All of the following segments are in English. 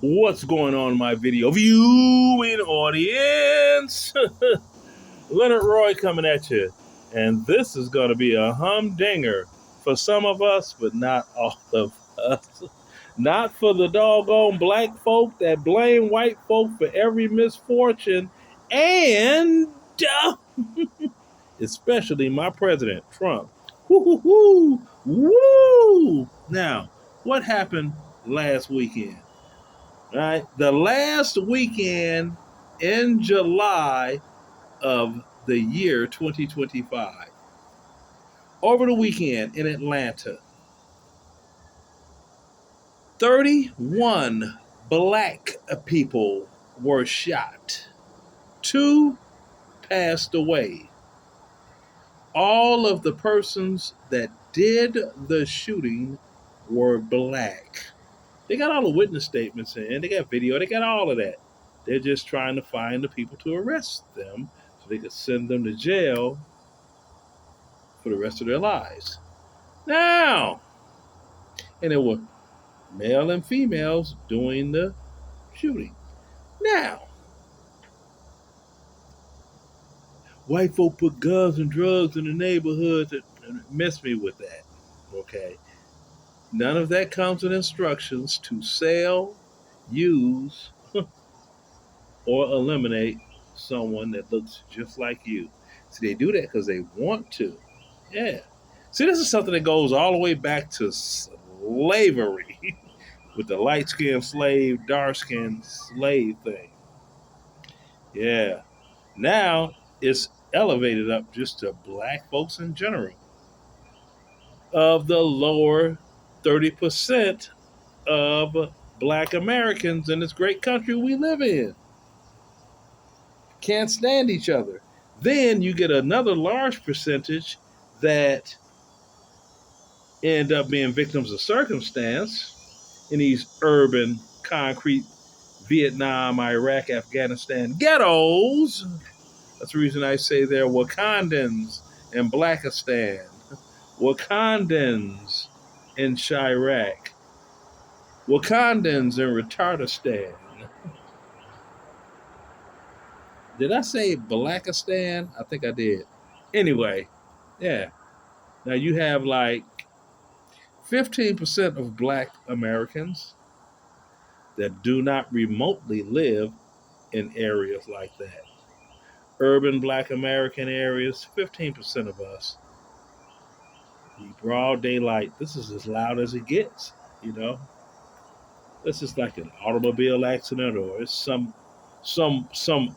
What's going on, my video viewing audience? Leonard Roy coming at you. And this is going to be a humdinger for some of us, but not all of us. Not for the doggone black folk that blame white folk for every misfortune, and especially my president, Trump. Woo-hoo-hoo! Woo! Now, what happened last weekend? Right? The last weekend in July of the year 2025. Over the weekend in Atlanta, 31 black people were shot. 2 passed away. All of the persons that did the shooting were black. They got all the witness statements in, they got video, they got all of that. They're just trying to find the people to arrest them so they could send them to jail for the rest of their lives. Now, and there were male and females doing the shooting. Now, white folk put guns and drugs in the neighborhoods and mess me with that. Okay. None of that comes with instructions to sell, use, or eliminate someone that looks just like you. See, they do that because they want to. Yeah. See, this is something that goes all the way back to slavery with the light skinned slave, dark skinned slave thing. Yeah. Now it's elevated up just to black folks in general. Of the lower 30% of black Americans in this great country we live in can't stand each other. Then you get another large percentage that end up being victims of circumstance in these urban, concrete Vietnam, Iraq, Afghanistan ghettos. That's the reason I say they're Wakandans in Blackistan, Wakandans in Chirac, Wakandans in Retardistan. Did I say Blackistan? I think I did. Anyway, yeah. Now you have like 15% of black Americans that do not remotely live in areas like that. Urban black American areas, 15% of us. The broad daylight, this is as loud as it gets, you know. This is like an automobile accident or it's some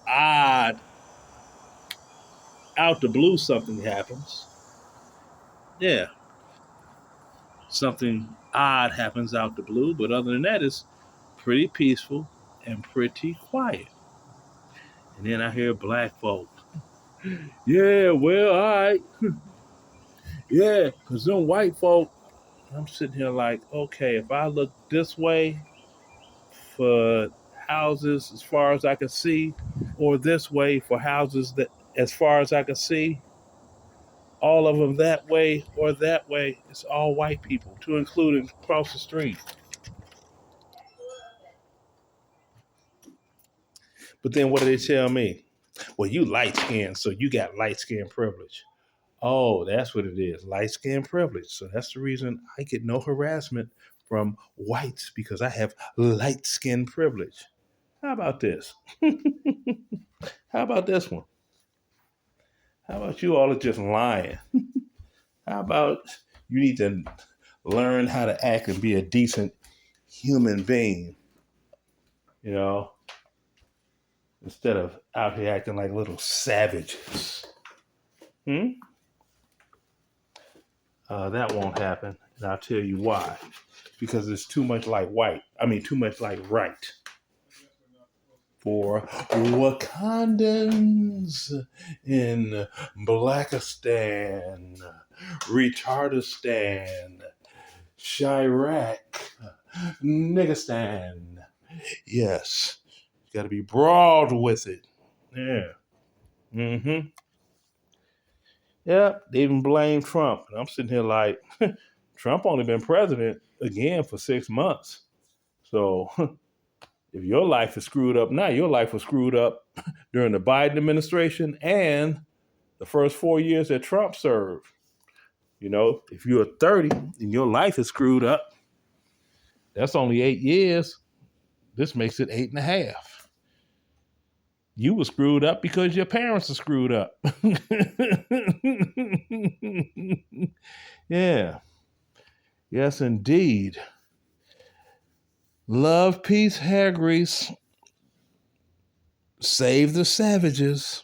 odd out the blue something happens. Yeah. Something odd happens out the blue, but other than that, it's pretty peaceful and pretty quiet. And then I hear black folk. Yeah, well, all right. Yeah, because them white folk, I'm sitting here like, okay, if I look this way for houses as far as I can see, or this way for houses that as far as I can see, all of them that way or that way, it's all white people, to include across the street. But then what do they tell me? Well, you light skinned, so you got light skin privilege. Oh, that's what it is, light skin privilege. So that's the reason I get no harassment from whites because I have light skin privilege. How about this? How about this one? How about you all are just lying? How about you need to learn how to act and be a decent human being, you know, instead of out here acting like little savages? Hmm? That won't happen. And I'll tell you why. Because it's too much like white. I mean, too much like right. For Wakandans in Blackistan, Retardistan, Chirac, Niggistan. Yes, you got to be broad with it. Yeah. Mm-hmm. Yeah, they even blame Trump. And I'm sitting here like, Trump only been president again for 6 months. So If your life is screwed up now, your life was screwed up during the Biden administration and the first 4 years that Trump served. If you're 30 and your life is screwed up, that's only 8 years. This makes it 8.5. You were screwed up because your parents are screwed up. Yeah. Yes, indeed. Love, peace, hair grease. Save the savages.